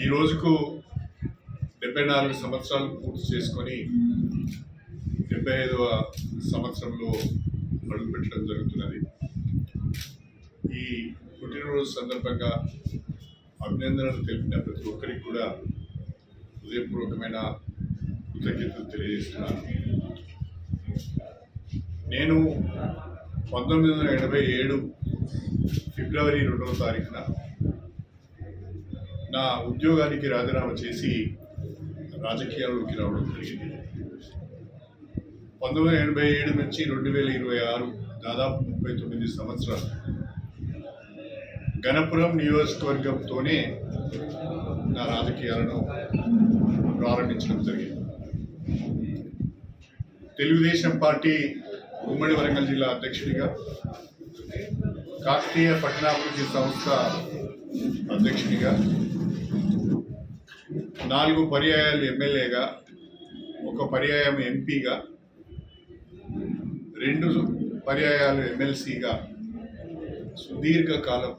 ఈ రోజుకు 74 సంవత్సరాలు పూర్తి చేసుకొని 75వ సంవత్సరంలో అడుగుపెట్టడం జరుగుతున్నది. ఈ పుట్టినరోజు సందర్భంగా అభినందనలు తెలిపిన ప్రతి ఒక్కరికి కూడా హృదయపూర్వకమైన కృతజ్ఞతలు తెలియజేస్తున్నాను. నేను 1987 ఫిబ్రవరి 2వ తారీఖున నా ఉద్యోగానికి రాజీనామా చేసి రాజకీయాల్లోకి రావడం జరిగింది. 1987 నుంచి 2026 దాదాపు 39 సంవత్సరాలు గణపురం నియోజకవర్గంతోనే నా రాజకీయాలను ప్రారంభించడం జరిగింది. తెలుగుదేశం పార్టీ ఉమ్మడి వరంగల్ జిల్లా అధ్యక్షుడిగా, కాకతీయ పట్టణాభివృద్ధి సంస్థ అధ్యక్షుడిగా, 4 పర్యాయాలు ఎమ్మెల్యేగా, 1 పర్యాయం ఎంపీగా, 2 పర్యాయాలు ఎమ్మెల్సీగా సుదీర్ఘకాలం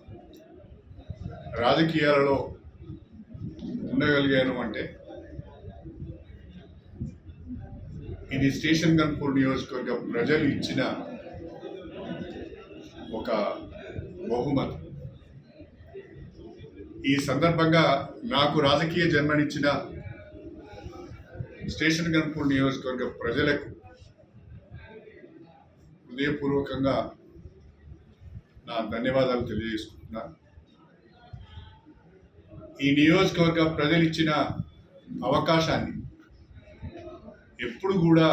రాజకీయాలలో ఉండగలిగాను అంటే ఇది స్టేషన్ గన్పూర్ నియోజకవర్గ ప్రజలు ఇచ్చిన ఒక బహుమతి. ఈ సందర్భంగా నాకు రాజకీయ జన్మనిచ్చిన స్టేషన్ గన్పూర్ నియోజకవర్గ ప్రజలకు హృదయపూర్వకంగా నా ధన్యవాదాలు తెలియజేసుకుంటున్నాను. ఈ నియోజకవర్గ ప్రజలు ఇచ్చిన అవకాశాన్ని ఎప్పుడు కూడా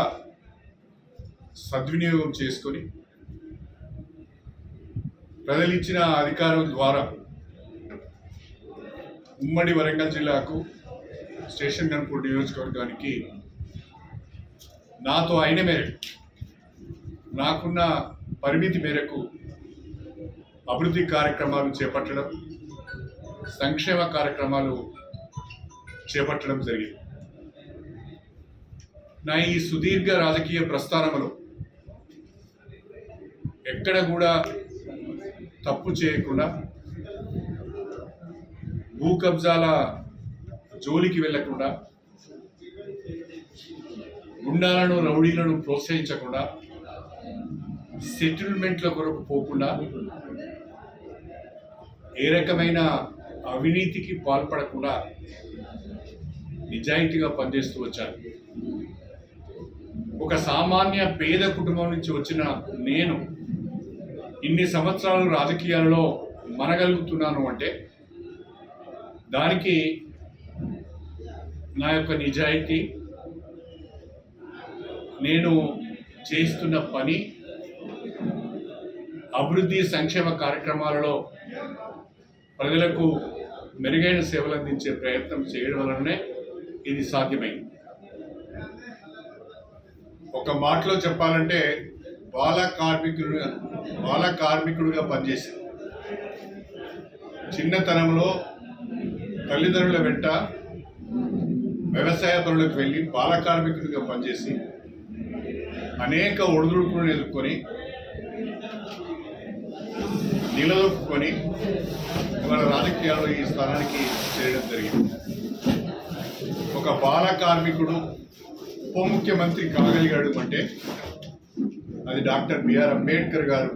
సద్వినియోగం చేసుకొని ప్రజలు ఇచ్చిన అధికారం ద్వారా ఉమ్మడి వరంగల్ జిల్లాకు, స్టేషన్ గన్పూర్ నియోజకవర్గానికి నాతో అయిన మేరకు, నాకున్న పరిమితి మేరకు అభివృద్ధి కార్యక్రమాలు చేపట్టడం, సంక్షేమ కార్యక్రమాలు చేపట్టడం జరిగింది. నా ఈ సుదీర్ఘ రాజకీయ ప్రస్థానంలో ఎక్కడ కూడా తప్పు చేయకుండా, భూ కబ్జాల జోలికి వెళ్లకుండా, గుండాలను రౌడీలను ప్రోత్సహించకుండా, సెటిల్మెంట్ల కొరకు పోకుండా, ఏ రకమైన అవినీతికి పాల్పడకుండా నిజాయితీగా పనిచేస్తూ వచ్చాను. ఒక సామాన్య పేద కుటుంబం నుంచి వచ్చిన నేను ఇన్ని సంవత్సరాలు రాజకీయాలలో మనగలుగుతున్నాను అంటే దానికి నా యొక్క నిజాయితీ, నేను చేస్తున్న పని, అభివృద్ధి సంక్షేమ కార్యక్రమాలలో ప్రజలకు మెరుగైన సేవలు అందించే ప్రయత్నం చేయడం వలనే ఇది సాధ్యమైంది. ఒక మాటలో చెప్పాలంటే బాల కార్మికుడిగా పనిచేసి చిన్నతనంలో తల్లిదండ్రుల వెంట వ్యవసాయ పనులకు వెళ్ళి బాల కార్మికుడిగా పనిచేసి అనేక ఒడిదుడుకులను ఎదుర్కొని నిలదొక్కుని ఇవాళ రాజకీయాల్లో ఈ స్థానానికి చేయడం జరిగింది. ఒక బాల కార్మికుడు ఉప ముఖ్యమంత్రి కాగలిగాడు అంటే అది డాక్టర్ బిఆర్ అంబేద్కర్ గారు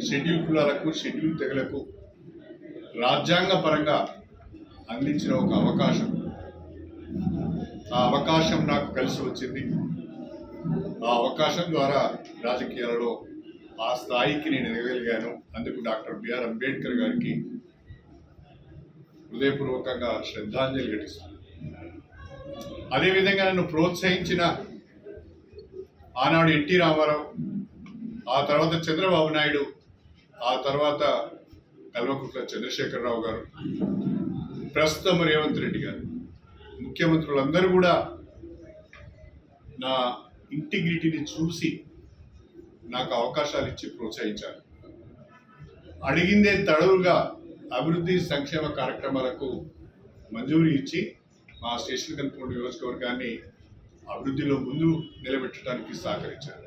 షెడ్యూల్ కులాలకు, షెడ్యూల్ తెగలకు రాజ్యాంగ పరంగా అందించిన ఒక అవకాశం. ఆ అవకాశం నాకు కలిసి వచ్చింది. ఆ అవకాశం ద్వారా రాజకీయాలలో ఆ స్థాయికి నేను ఎదగలిగాను. అందుకు డాక్టర్ బిఆర్ అంబేద్కర్ గారికి హృదయపూర్వకంగా శ్రద్ధాంజలి ఘటిస్తున్నాను. అదేవిధంగా నన్ను ప్రోత్సహించిన ఆనాడు ఎన్టీ రామారావు, ఆ తర్వాత చంద్రబాబు నాయుడు, ఆ తర్వాత కల్వకుంట్ల చంద్రశేఖరరావు గారు, ప్రస్తుతం రేవంత్ రెడ్డి గారు, ముఖ్యమంత్రులందరూ కూడా నా ఇంటిగ్రిటీని చూసి నాకు అవకాశాలు ఇచ్చి ప్రోత్సహించారు. అడిగిందే తడవుగా అభివృద్ధి సంక్షేమ కార్యక్రమాలకు మంజూరు ఇచ్చి మా స్టేషన్ గన్పూర్ నియోజకవర్గాన్ని అభివృద్ధిలో ముందు నిలబెట్టడానికి సహకరించారు.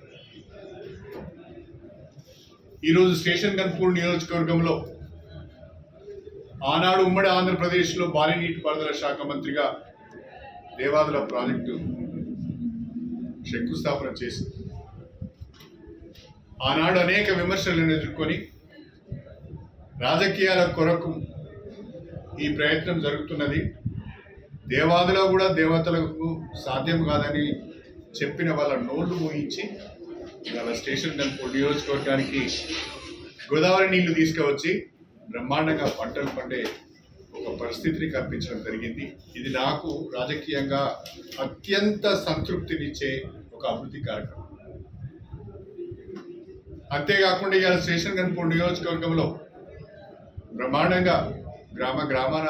ఈరోజు స్టేషన్ గన్పూర్ నియోజకవర్గంలో ఆనాడు ఉమ్మడి ఆంధ్రప్రదేశ్లో భారీ నీటిపారుదల శాఖ మంత్రిగా దేవాదుల ప్రాజెక్టు శంకుస్థాపన చేసి ఆనాడు అనేక విమర్శలను ఎదుర్కొని రాజకీయాల కొరకు ఈ ప్రయత్నం జరుగుతున్నది, దేవాదులో కూడా దేవతలకు సాధ్యం కాదని చెప్పిన వాళ్ళ నోళ్లు మోయించి వాళ్ళ స్టేషన్ గన్పూర్ నియోజకవర్గానికి గోదావరి నీళ్లు తీసుకువచ్చి బ్రహ్మాండంగా పంటలు పండే ఒక పరిస్థితిని కల్పించడం జరిగింది. ఇది నాకు రాజకీయంగా అత్యంత సంతృప్తినిచ్చే ఒక అభివృద్ధి కార్యక్రమం. అంతేకాకుండా ఇవాళ స్టేషన్ గన్పూర్ నియోజకవర్గంలో బ్రహ్మాండంగా గ్రామాన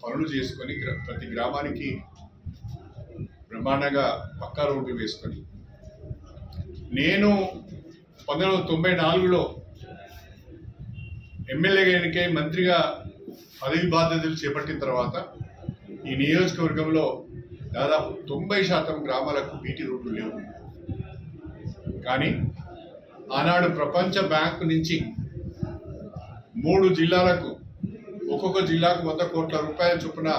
పనులు చేసుకొని ప్రతి గ్రామానికి బ్రహ్మాండంగా పక్కా రోడ్డు వేసుకొని నేను 1994లో ఎమ్మెల్యేగా ఎన్నికై మంత్రిగా పదవి బాధ్యతలు చేపట్టిన తర్వాత ఈ నియోజకవర్గంలో దాదాపు 90% గ్రామాలకు బీటీ రోడ్లు లేవు. కానీ ఆనాడు ప్రపంచ బ్యాంకు నుంచి 3 జిల్లాలకు ఒక్కొక్క జిల్లాకు 100 కోట్ల రూపాయల చొప్పున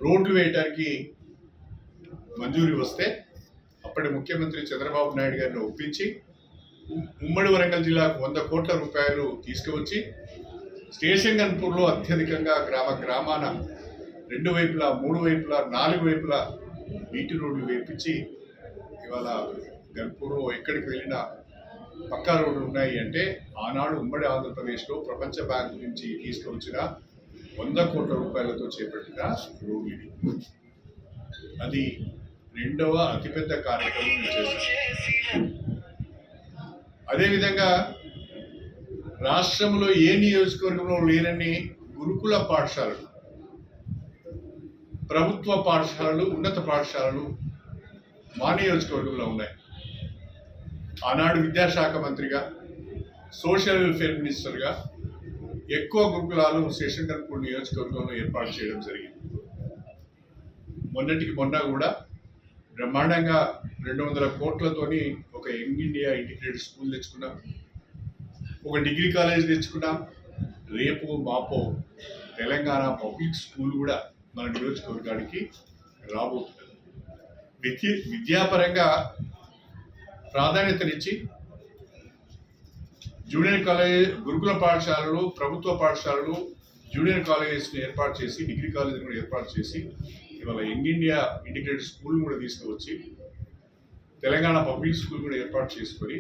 రోడ్లు వేయడానికి మంజూరు వస్తే అప్పటి ముఖ్యమంత్రి చంద్రబాబు నాయుడు గారిని ఒప్పించి ఉమ్మడి వరంగల్ జిల్లాకు 100 కోట్ల రూపాయలు తీసుకువచ్చి స్టేషన్ గన్పూర్లో అత్యధికంగా గ్రామాన 2 వైపులా 3 వైపులా 4 వైపులా బీటీ రోడ్లు వేపించి ఇవాళ గన్పూర్లో ఎక్కడికి వెళ్ళినా పక్కా రోడ్లు ఉన్నాయి. అంటే ఆనాడు ఉమ్మడి ఆంధ్రప్రదేశ్లో ప్రపంచ బ్యాంకు నుంచి తీసుకువచ్చిన 100 కోట్ల రూపాయలతో చేపట్టిన రోడ్లు ఇది. అది 2వ అతిపెద్ద కార్యక్రమం చేశారు. అదేవిధంగా రాష్ట్రంలో ఏ నియోజకవర్గంలో లేనన్ని గురుకుల పాఠశాలలు, ప్రభుత్వ పాఠశాలలు, ఉన్నత పాఠశాలలు మా నియోజకవర్గంలో ఉన్నాయి. ఆనాడు విద్యాశాఖ మంత్రిగా, సోషల్ వెల్ఫేర్ మినిస్టర్గా ఎక్కువ గురుకులాలు స్టేషన్ గన్పూర్ నియోజకవర్గంలో ఏర్పాటు చేయడం జరిగింది. మొన్నటికి మొన్న కూడా బ్రహ్మాండంగా 200 కోట్లతోని ఒక యంగ్ ఇండియా ఇంటిగ్రేటెడ్ స్కూల్ తెచ్చుకున్నాం, ఒక డిగ్రీ కాలేజ్ తెచ్చుకున్నాం. రేపు మాపో తెలంగాణ పబ్లిక్ స్కూల్ కూడా మన నియోజకవర్గానికి రాబోతుంది. విద్యాపరంగా ప్రాధాన్యతనిచ్చి జూనియర్ కాలేజ్, గురుకుల పాఠశాలలు, ప్రభుత్వ పాఠశాలలు, జూనియర్ కాలేజెస్ని ఏర్పాటు చేసి, డిగ్రీ కాలేజీని కూడా ఏర్పాటు చేసి ఇవాళ యంగ్ ఇండియా ఇంటిగ్రేటెడ్ స్కూల్ కూడా తీసుకువచ్చి తెలంగాణ పబ్లిక్ స్కూల్ కూడా ఏర్పాటు చేసుకొని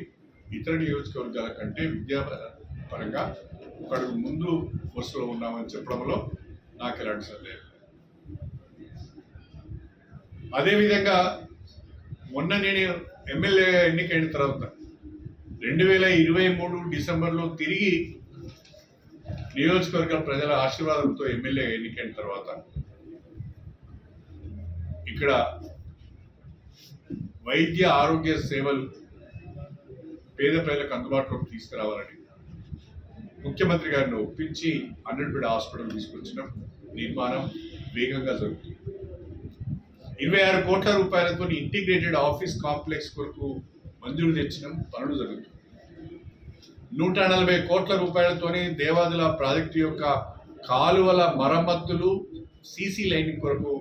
ఇతర నియోజకవర్గాల కంటే విద్యాపరంగా ఒక అడుగు ముందు వరుసలో ఉన్నామని చెప్పడంలో నాకు ఎలాంటి సందేహం. అదేవిధంగా మొన్న నేను ఎమ్మెల్యే ఎన్నికైన తర్వాత 2023 డిసెంబర్లో తిరిగి నియోజకవర్గ ప్రజల ఆశీర్వాదంతో ఎమ్మెల్యే ఎన్నికైన తర్వాత ఇక్కడ వైద్య ఆరోగ్య సేవలు పేద ప్రజలకు అందుబాటులోకి తీసుకురావాలని ముఖ్యమంత్రి గారిని ఒప్పించి 100 బెడ్ హాస్పిటల్ తీసుకొచ్చిన నిర్మాణం వేగంగా జరుగుతుంది. 26 కోట్ల రూపాయలతో ఇంటిగ్రేటెడ్ ఆఫీస్ కాంప్లెక్స్ కొరకు మంజూరు తెచ్చిన పనులు జరుగుతుంది. 140 కోట్ల రూపాయలతోని దేవాదుల ప్రాజెక్టు యొక్క కాలువల మరమ్మతులు, సీసీ లైనింగ్ కొరకు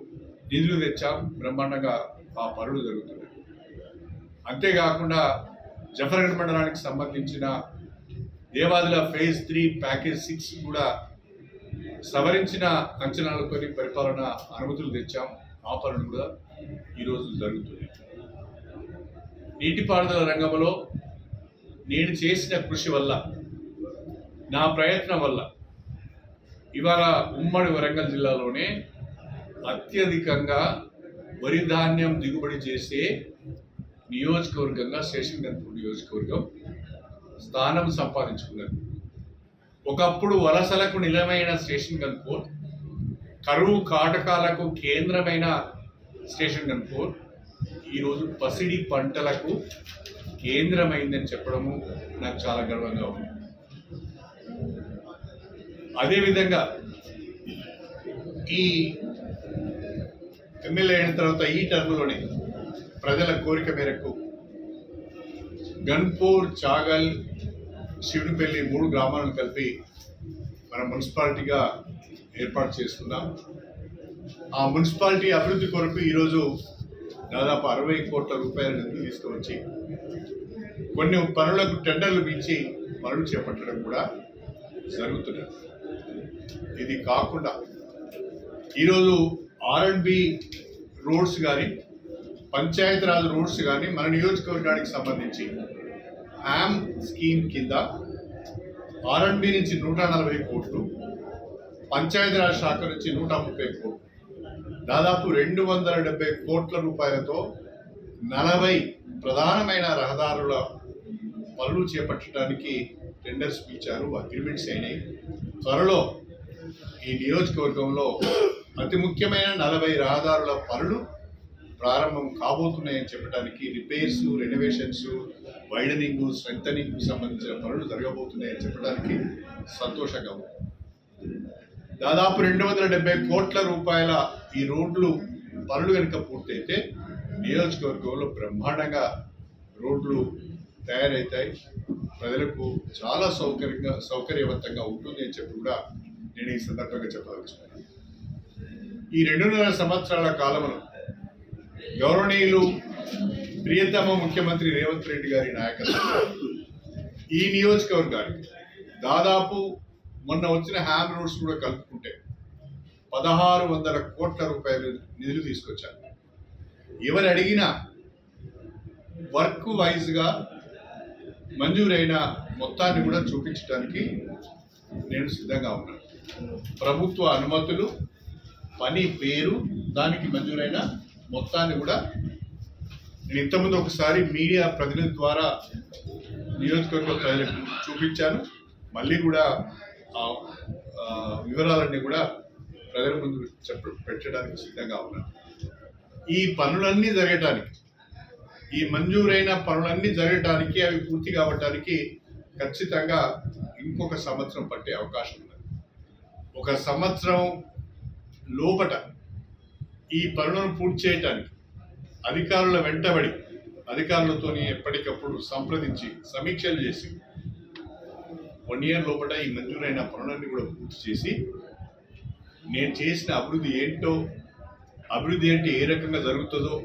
నిధులు తెచ్చాం. బ్రహ్మాండంగా ఆ పనులు జరుగుతున్నాయి. అంతేకాకుండా జఫర్గఢ్ మండలానికి సంబంధించిన దేవాదుల ఫేజ్ 3 ప్యాకేజ్ 6 కూడా సవరించిన అంచనాలతో పరిపాలన అనుమతులు తెచ్చాం. ఆ పనులు కూడా ఈరోజు జరుగుతుంది. నీటిపారుదల రంగంలో నేను చేసిన కృషి వల్ల, నా ప్రయత్నం వల్ల ఇవాళ ఉమ్మడి వరంగల్ జిల్లాలోనే అత్యధికంగా వరి ధాన్యం దిగుబడి చేసే నియోజకవర్గంగా స్టేషన్ గన్పూర్ నియోజకవర్గం స్థానం సంపాదించుకున్నది. ఒకప్పుడు వలసలకు నిలమైన స్టేషన్ గన్పూర్, కరువు కాటకాలకు కేంద్రమైన స్టేషన్ గన్పూర్ ఈరోజు పసిడి పంటలకు కేంద్రమైందని చెప్పడము నాకు చాలా గర్వంగా ఉంది. అదేవిధంగా ఈ ఎమ్మెల్యే అయిన తర్వాత ఈ టర్మ్లోనే ప్రజల కోరిక మేరకు గన్పూర్, చాగల్, శివునిపల్లి 3 గ్రామాలను కలిపి మన మున్సిపాలిటీగా ఏర్పాటు చేసుకున్నాం. ఆ మున్సిపాలిటీ అభివృద్ధి కొరకు ఈరోజు దాదాపు 60 కోట్ల రూపాయల నిధులు తీసుకువచ్చి కొన్ని పనులకు టెండర్లు పిలిచి పనులు చేపట్టడం కూడా జరుగుతున్నది. ఇది కాకుండా ఈరోజు R&B రోడ్స్ కానీ పంచాయతీరాజ్ రోడ్స్ కానీ మన నియోజకవర్గానికి సంబంధించి హ్యామ్ స్కీమ్ కింద R&B నుంచి 140 కోట్లు, పంచాయతీరాజ్ శాఖ నుంచి 130 కోట్లు, దాదాపు 270 కోట్ల రూపాయలతో 40 ప్రధానమైన రహదారుల పనులు చేపట్టడానికి టెండర్స్ పిలిచారు, అగ్రిమెంట్స్ అయినాయి. త్వరలో ఈ నియోజకవర్గంలో అతి ముఖ్యమైన 40 రహదారుల పనులు ప్రారంభం కాబోతున్నాయని చెప్పడానికి, రిపేర్స్, రెనోవేషన్స్, వైడనింగ్, స్ట్రెంథనింగ్ సంబంధించిన పనులు జరగబోతున్నాయని చెప్పడానికి సంతోషంగా ఉంది. దాదాపు 270 కోట్ల రూపాయల ఈ రోడ్లు పనులు కనుక పూర్తయితే నియోజకవర్గంలో బ్రహ్మాండంగా రోడ్లు తయారవుతాయి, ప్రజలకు చాలా సౌకర్యవంతంగా ఉంటుంది అని చెప్పి కూడా నేను ఈ సందర్భంగా చెప్పదలుచుకున్నాను. ఈ 2.5 సంవత్సరాల కాలంలో గౌరవనీయులు ప్రియతమ ముఖ్యమంత్రి రేవంత్ రెడ్డి గారి నాయకత్వంలో ఈ నియోజకవర్గానికి దాదాపు మొన్న వచ్చిన హ్యామ్ రోడ్స్ కూడా కలుపుకుంటే 1600 కోట్ల రూపాయలు నిధులు తీసుకొచ్చారు. ఎవరు అడిగినా వర్క్ వైజ్గా మంజూరైన మొత్తాన్ని కూడా చూపించడానికి నేను సిద్ధంగా ఉన్నాను. ప్రభుత్వ అనుమతులు, పని పేరు, దానికి మంజూరైన మొత్తాన్ని కూడా నేను ఇంతకుముందు ఒకసారి మీడియా ప్రతినిధి ద్వారా నియోజకవర్గ ప్రజలకు చూపించాను. మళ్ళీ కూడా వివరాలన్నీ కూడా ప్రజల ముందు పెట్టడానికి సిద్ధంగా ఉన్నాను. ఈ పనులన్నీ జరగటానికి, ఈ మంజూరైన పనులన్నీ జరగటానికి, అవి పూర్తి కావటానికి ఖచ్చితంగా ఇంకొక సంవత్సరం పట్టే అవకాశం ఉన్నది. 1 సంవత్సరం లోపట ఈ పనులను పూర్తి చేయటానికి అధికారుల వెంటబడి, అధికారులతో ఎప్పటికప్పుడు సంప్రదించి సమీక్షలు చేసి 1 ఇయర్ లోపల ఈ మంజూరైన పనులన్నీ కూడా పూర్తి చేసి, నేను చేసిన అభివృద్ధి ఏంటో, అభివృద్ధి అంటే ఏ రకంగా జరుగుతుందో,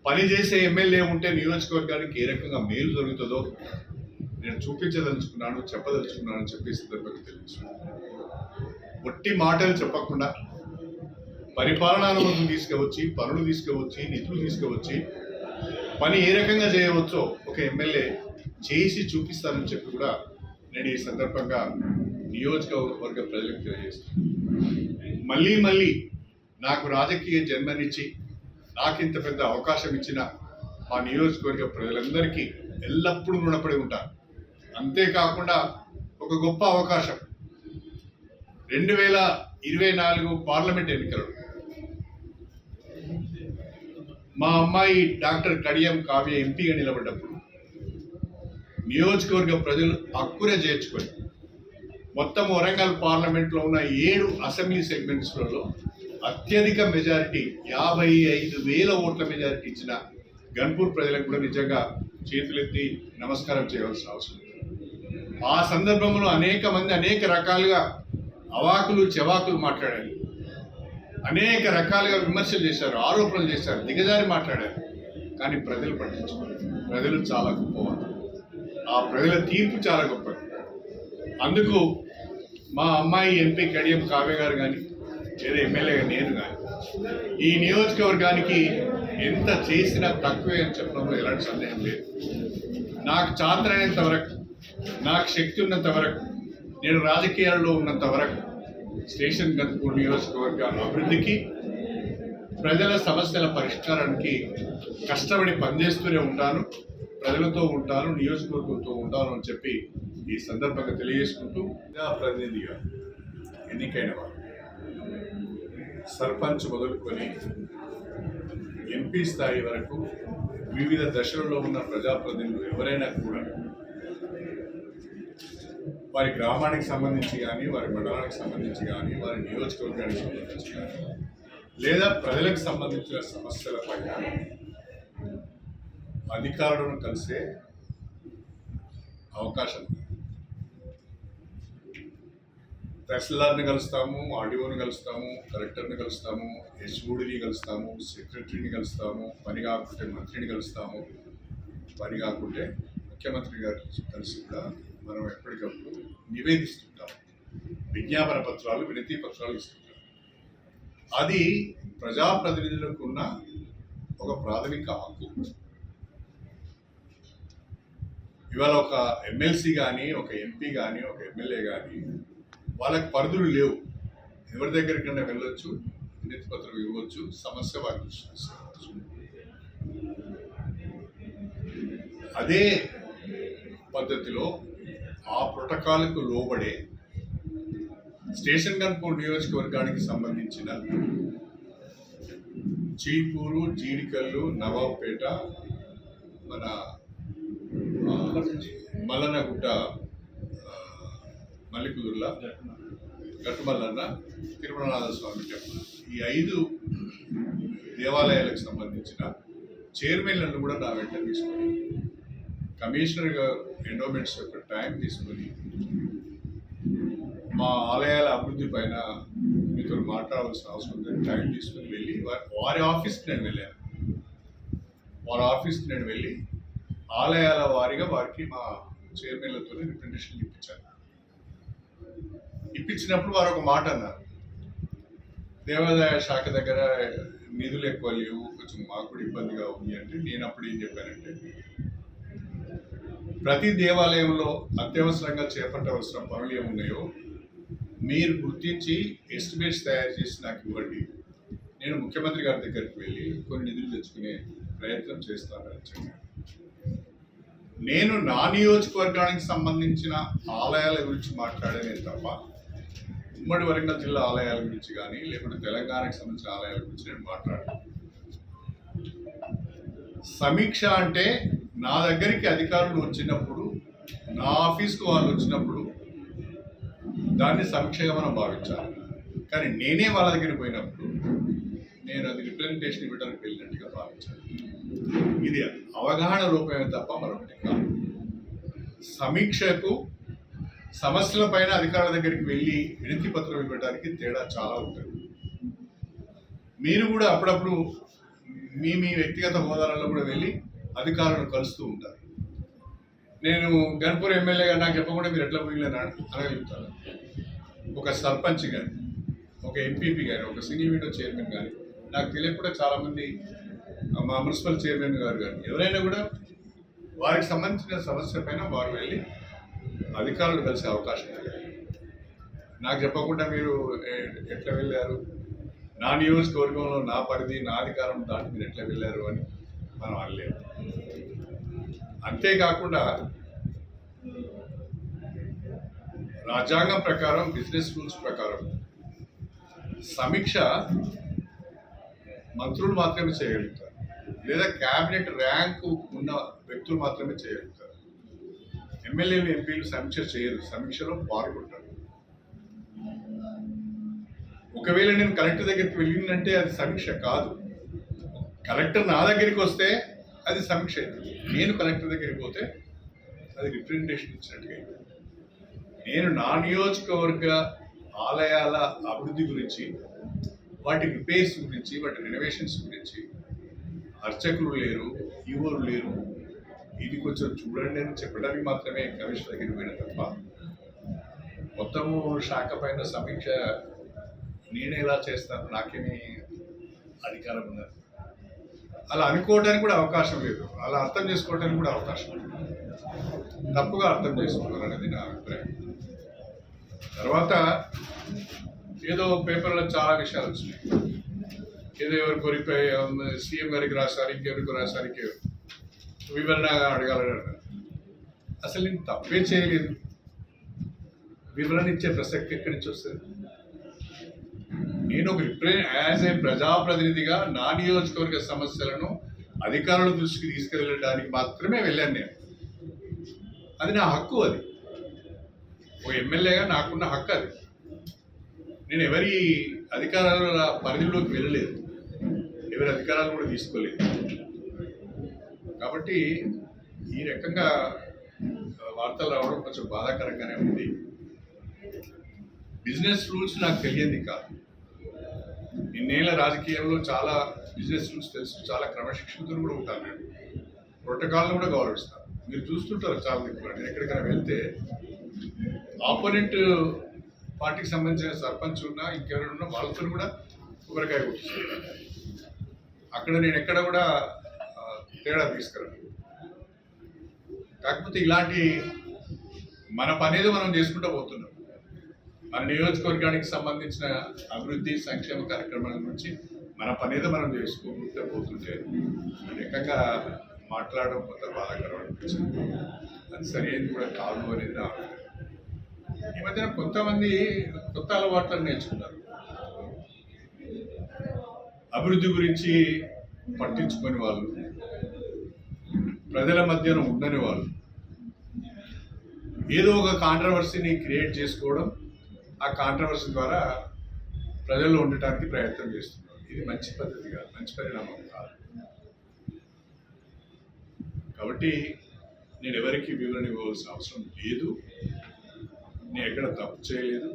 పని చేసే ఎమ్మెల్యే ఉంటే నియోజకవర్గానికి ఏ రకంగా మేలు జరుగుతుందో నేను చూపించదలుచుకున్నాను, చెప్పదలుచుకున్నాను అని చెప్పి సందర్భంగా తెలుస్తున్నాను. ఒట్టి మాటలు చెప్పకుండా పరిపాలనానుమతులు తీసుకువచ్చి, పనులు తీసుకువచ్చి, నిధులు తీసుకువచ్చి పని ఏ రకంగా చేయవచ్చో ఒక ఎమ్మెల్యే చేసి చూపిస్తానని చెప్పి కూడా నేను ఈ సందర్భంగా నియోజకవర్గ ప్రజలకు తెలియజేస్తాను. మళ్ళీ నాకు రాజకీయ జన్మనిచ్చి నాకు ఇంత పెద్ద అవకాశం ఇచ్చిన మా నియోజకవర్గ ప్రజలందరికీ ఎల్లప్పుడూ రుణపడి ఉంటాను. అంతేకాకుండా ఒక గొప్ప అవకాశం, 2024 పార్లమెంట్ ఎన్నికలు మా అమ్మాయి డాక్టర్ కడియం కావ్య ఎంపీగా నిలబడ్డప్పుడు నియోజకవర్గ ప్రజలు అక్కురే చేర్చుకొని మొత్తం వరంగల్ పార్లమెంట్లో ఉన్న 7 అసెంబ్లీ సెగ్మెంట్స్లలో అత్యధిక మెజారిటీ 55,000 ఓట్ల మెజారిటీ ఇచ్చిన గన్పూర్ ప్రజలకు కూడా నిజంగా చేతులెత్తి నమస్కారం చేయవలసిన అవసరం. ఆ సందర్భంలో అనేక మంది అనేక రకాలుగా అవాకులు చెవాకులు మాట్లాడారు, అనేక రకాలుగా విమర్శలు చేశారు, ఆరోపణలు చేశారు, దిగజారి మాట్లాడారు. కానీ ప్రజలు పట్టించుకోలేదు. ప్రజలు చాలా గొప్పవారు, ఆ ప్రజల తీర్పు చాలా గొప్పది. అందుకు మా అమ్మాయి ఎంపీ కడియం కావ్య గారు కానీ, లేదా ఎమ్మెల్యేగా నేను కానీ ఈ నియోజకవర్గానికి ఎంత చేసినా తక్కువే అని చెప్పడంలో ఎలాంటి సందేహం లేదు. నాకు చాతనైనంత వరకు, నాకు శక్తి ఉన్నంత వరకు, నేను రాజకీయాల్లో ఉన్నంత వరకు స్టేషన్ గన్పూర్ నియోజకవర్గ అభివృద్ధికి, ప్రజల సమస్యల పరిష్కారానికి కష్టపడి పనిచేస్తూనే ఉంటాను, ప్రజలతో ఉంటాను, నియోజకవర్గంతో ఉంటాను అని చెప్పి ఈ సందర్భంగా తెలియజేసుకుంటూ, ప్రతినిధిగా ఎన్నికైన వారు సర్పంచ్ మొదలుకొని ఎంపీ స్థాయి వరకు వివిధ దశలలో ఉన్న ప్రజాప్రతినిధులు ఎవరైనా కూడా వారి గ్రామానికి సంబంధించి కానీ, వారి మండలానికి సంబంధించి కానీ, వారి నియోజకవర్గానికి సంబంధించి కానీ, లేదా ప్రజలకు సంబంధించిన సమస్యలపై కానీ అధికారులను కలిసే అవకాశం ఉంది. తహసీల్దార్ని కలుస్తాము, ఆర్డీఓని కలుస్తాము, కలెక్టర్ని కలుస్తాము, హెచ్ఓడిని కలుస్తాము, సెక్రటరీని కలుస్తాము, పని కాకుంటే మంత్రిని కలుస్తాము, పని కాకుంటే ముఖ్యమంత్రి గారు కలిసి కూడా మనం ఎప్పటికప్పుడు నివేదిస్తుంటాం, విజ్ఞాపన పత్రాలు, వినతి పత్రాలు ఇస్తుంటాం. అది ప్రజాప్రతినిధులకు ఉన్న ఒక ప్రాథమిక హక్కు. ఇవాళ ఒక ఎమ్మెల్సీ కానీ, ఒక ఎంపీ కానీ, ఒక ఎమ్మెల్యే కానీ వాళ్ళకి పరిధులు లేవు. ఎవరి దగ్గరికైనా వెళ్ళొచ్చు, వినతి పత్రం ఇవ్వచ్చు, సమస్య వారికి తీసుకోవచ్చు. అదే పద్ధతిలో ఆ ప్రోటోకాల్కు లోబడే స్టేషన్ గన్పూర్ నియోజకవర్గానికి సంబంధించిన చీపూరు, జీడికల్లు, నవాబ్పేట, మన మల్లనగుట్ట, మల్లికుదుర్ల, గట్టుమల్లన్న, తిరుమలనాథ స్వామి టెంపుల్, ఈ 5 దేవాలయాలకు సంబంధించిన చైర్మన్లను కూడా నా వెంట తీసుకొని కమిషనర్గా ఎండోమెంట్స్ యొక్క టైం తీసుకొని మా ఆలయాల అభివృద్ధి పైన మీతో మాట్లాడాల్సిన అవసరం ఉందని టైం తీసుకుని వెళ్ళి వారి ఆఫీస్కి నేను వెళ్ళాను. వారి ఆఫీస్కి నేను వెళ్ళి ఆలయాల వారిగా వారికి మా చైర్మన్లతో రిప్రజెంటేషన్ ఇప్పించాను. ఇప్పించినప్పుడు వారు ఒక మాట అన్నారు, దేవాదాయ శాఖ దగ్గర నిధులు ఎక్కువ లేవు, కొంచెం మాకు కూడా ఇబ్బందిగా ఉంది అంటే నేను అప్పుడు ఏం చెప్పానంటే, ప్రతి దేవాలయంలో అత్యవసరంగా చేపట్టవలసిన పనులు ఏమున్నాయో మీరు గుర్తించి ఎస్టిమేట్స్ తయారు చేసి నాకు ఇవ్వండి, నేను ముఖ్యమంత్రి గారి దగ్గరికి వెళ్ళి కొన్ని నిధులు తెచ్చుకునే ప్రయత్నం చేస్తానని చెప్పాను. నేను నా నియోజకవర్గానికి సంబంధించిన ఆలయాల గురించి మాట్లాడేనే తప్ప ఉమ్మడి వరంగల్ జిల్లా ఆలయాల గురించి కానీ లేకుంటే తెలంగాణకు సంబంధించిన ఆలయాల గురించి నేను మాట్లాడాను. సమీక్ష అంటే నా దగ్గరికి అధికారులు వచ్చినప్పుడు, నా ఆఫీస్కు వాళ్ళు వచ్చినప్పుడు దాన్ని సమీక్షగా మనం భావించాలి. కానీ నేనే వాళ్ళ దగ్గరికి పోయినప్పుడు నేను అది రిప్రజెంటేషన్ ఇవ్వడానికి వెళ్ళినట్టుగా భావించాలి. ఇది అవగాహన రూపమే తప్ప మరొకటి కాదు. సమీక్షకు సమస్యల పైన అధికారుల దగ్గరికి వెళ్ళి వినతి పత్రం ఇవ్వడానికి తేడా చాలా ఉంటుంది. మీరు కూడా అప్పుడప్పుడు మీ వ్యక్తిగత హోదాలలో కూడా వెళ్ళి అధికారులను కలుస్తూ ఉంటారు. నేను గన్పూర్ ఎమ్మెల్యేగా నాకు చెప్పకుండా మీరు ఎట్లా పోయిలేనా అనగలుగుతాను. ఒక సర్పంచ్ కానీ, ఒక ఎంపీపీ కానీ, ఒక సినీ విండో చైర్మన్ కానీ, నాకు తెలియకుండా చాలామంది మా మున్సిపల్ చైర్మన్ గారు కానీ ఎవరైనా కూడా వారికి సంబంధించిన సమస్య పైన వారు వెళ్ళి అధికారులు కలిసే అవకాశం ఉంది. నాకు చెప్పకుండా మీరు ఎట్లా వెళ్ళారు, నా నియోజకవర్గంలో నా పరిధి, నా అధికారం దాటి మీరు ఎట్లా వెళ్ళారు అని మనం అనలేము. అంతేకాకుండా రాజ్యాంగం ప్రకారం, బిజినెస్ రూల్స్ ప్రకారం సమీక్ష మంత్రులు మాత్రమే చేయగలుగుతారు, లేదా క్యాబినెట్ ర్యాంకు ఉన్న వ్యక్తులు మాత్రమే చేయగలుగుతారు. ఎమ్మెల్యేలు, ఎంపీలు సమీక్ష చేయరు, సమీక్షలో పాల్గొంటారు. ఒకవేళ నేను కలెక్టర్ దగ్గరికి వెళ్ళిందంటే అది సమీక్ష కాదు. కలెక్టర్ నా దగ్గరికి వస్తే అది సమీక్ష అవుతుంది. నేను కలెక్టర్ దగ్గరికి పోతే అది రిప్రజెంటేషన్ ఇచ్చినట్టుగా. నేను నా నియోజకవర్గ ఆలయాల అభివృద్ధి గురించి, వాటి రిపేర్స్ గురించి, వాటి రెనోవేషన్స్ గురించి అర్చకులు లేరు, ఈవోలు లేరు, ఇది కొంచెం చూడండి అని చెప్పడానికి మాత్రమే కమిషనర్ దగ్గరికి పోయిన తప్ప మొత్తము శాఖ పైన సమీక్ష నేను ఎలా చేస్తాను, నాకేమీ అధికారం ఉన్నది అలా అనుకోవడానికి కూడా అవకాశం లేదు, అలా అర్థం చేసుకోవడానికి కూడా అవకాశం లేదు. తప్పుగా అర్థం చేసుకోవాలనేది నా అభిప్రాయం. తర్వాత ఏదో పేపర్లో చాలా విషయాలు వచ్చినాయి, ఏదో ఎవరికో సీఎం గారికి రాశారు, ఇంకెవరికో రాశారు, ఇంకెవరు వివరణ అడగాలని అన్నారు. అసలు నేను తప్పే చేయలేదు, వివరణ ఇచ్చే ప్రసక్తి ఎక్కడి నుంచి వస్తుంది? నేను ఒక యాజ్ ఏ ప్రజాప్రతినిధిగా నా నియోజకవర్గ సమస్యలను అధికారుల దృష్టికి తీసుకెళ్ళడానికి మాత్రమే వెళ్ళాను నేను. అది నా హక్కు, అది ఒక ఎమ్మెల్యేగా నాకున్న హక్కు అది. నేను ఎవరి అధికారాల పరిధిలోకి వెళ్ళలేదు, ఎవరి అధికారాలు కూడా తీసుకోలేదు. కాబట్టి ఈ రకంగా వార్తలు రావడం కొంచెం బాధాకరంగానే ఉంది. బిజినెస్ రూల్స్ నాకు తెలియంది కాదు. ఇన్నేళ్ల రాజకీయంలో చాలా బిజినెస్ రూల్స్ తెలుసు, చాలా క్రమశిక్షణతో కూడా ఉంటాను నేను, ప్రోటోకాల్ని కూడా గౌరవిస్తాను. మీరు చూస్తుంటారు చాలా దగ్గర నేను ఎక్కడికైనా వెళ్తే ఆపోనెంట్ పార్టీకి సంబంధించిన సర్పంచ్ ఉన్నా ఇంకెవరైనా ఉన్నా వాళ్ళతో కూడా కొబ్బరికాయ కొట్టిస్తున్నాను. అక్కడ నేను ఎక్కడ కూడా తేడా తీసుకురాను. కాకపోతే ఇలాంటి మన పనేదో మనం చేసుకుంటూ పోతున్నాం. మన నియోజకవర్గానికి సంబంధించిన అభివృద్ధి సంక్షేమ కార్యక్రమాల నుంచి మన పనేదో మనం చేసుకుంటూ పోతుంటే ఏకంగా మాట్లాడడం కొంత బాధాకరం అనిపించింది. అది సరైనది కూడా కాదు అనేది నా అభిప్రాయం. ఈ మధ్యన కొంతమంది కొత్త అలవాట్లను నేర్చుకున్నారు. అభివృద్ధి గురించి పట్టించుకొని వాళ్ళు, ప్రజల మధ్యన ఉండని వాళ్ళు ఏదో ఒక కాంట్రవర్సీని క్రియేట్ చేసుకోవడం, ఆ కాంట్రవర్సీ ద్వారా ప్రజల్లో ఉండటానికి ప్రయత్నం చేస్తున్నారు. ఇది మంచి పద్ధతి కాదు, మంచి పరిణామం కాదు. కాబట్టి నేను ఎవరికి వివరణ ఇవ్వవలసిన అవసరం లేదు. నేను ఎక్కడ తప్పు చేయలేదు,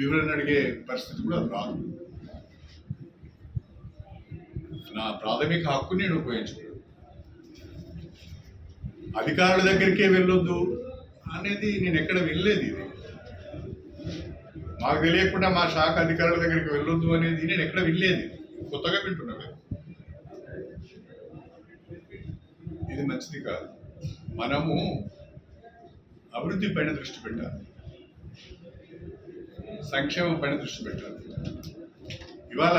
వివరణ అడిగే పరిస్థితి కూడా రాదు. నా ప్రాథమిక హక్కు నేను ఉపయోగించుకున్నాను. అధికారుల దగ్గరికే వెళ్ళొద్దు అనేది నేను ఎక్కడ వెళ్ళలేదు. ఇది మాకు తెలియకుండా మా శాఖ అధికారుల దగ్గరికి వెళ్ళొద్దు అనేది నేను ఎక్కడ వెళ్ళలేదు. కొత్తగా వింటున్నాను. ఇది మంచిది కాదు. మనము అభివృద్ధి పైన దృష్టి పెట్టాలి, సంక్షేమం పైన దృష్టి పెట్టాలి. ఇవాళ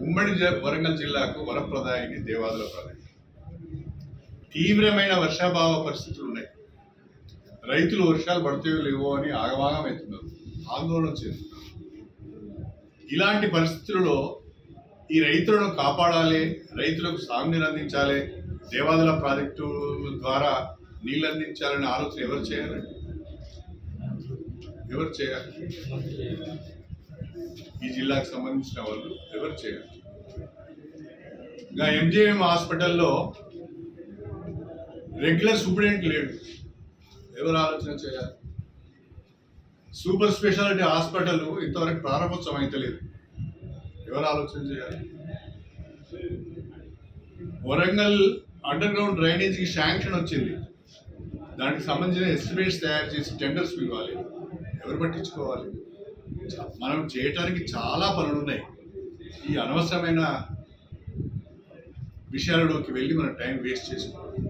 ఉమ్మడి వరంగల్ జిల్లాకు వరప్రదాయిని దేవాదుల ప్రాజెక్టు. తీవ్రమైన వర్షాభావ పరిస్థితులు ఉన్నాయి. రైతులు వర్షాలు పడతాయో లేవో అని ఆగమాగం అవుతున్నారు, ఆందోళన చేస్తున్నారు. ఇలాంటి పరిస్థితులలో ఈ రైతులను కాపాడాలి, రైతులకు సాగునీరు అందించాలి, దేవాదుల ప్రాజెక్టు ద్వారా నీళ్ళు అందించాలనే ఆలోచన ఎవరు చేయాలండి? ఎవరు చేయాలి? ఈ జిల్లాకు సంబంధించిన వాళ్ళు ఎవరు చేయాలి? ఇంకా ఎంజేఎం హాస్పిటల్లో రెగ్యులర్ సూపరింటెండెంట్ లేడు, ఎవరు ఆలోచన చేయాలి? సూపర్ స్పెషాలిటీ హాస్పిటల్ ఇంతవరకు ప్రారంభోత్సవం అయితే లేదు, ఎవరు ఆలోచన చేయాలి? వరంగల్ అండర్ గ్రౌండ్ డ్రైనేజీకి శాంక్షన్ వచ్చింది, దానికి సంబంధించిన ఎస్టిమేట్స్ తయారు చేసి టెండర్స్ పిలవాలి, ఎవరు పట్టించుకోవాలి? మనం చేయటానికి చాలా పనులు ఉన్నాయి. ఈ అనవసరమైన విషయాలలోకి వెళ్ళి మనం టైం వేస్ట్ చేసుకోవాలి.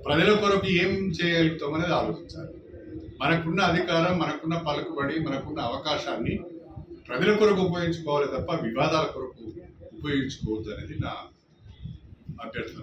ప్రజల కొరకు ఏం చేయగలుగుతాం అనేది ఆలోచించాలి. మనకున్న అధికారం, మనకున్న పలుకుబడి, మనకున్న అవకాశాన్ని ప్రజల కొరకు ఉపయోగించుకోవాలి తప్ప వివాదాల కొరకు ఉపయోగించుకోవద్దు అనేది నా అభ్యర్థన.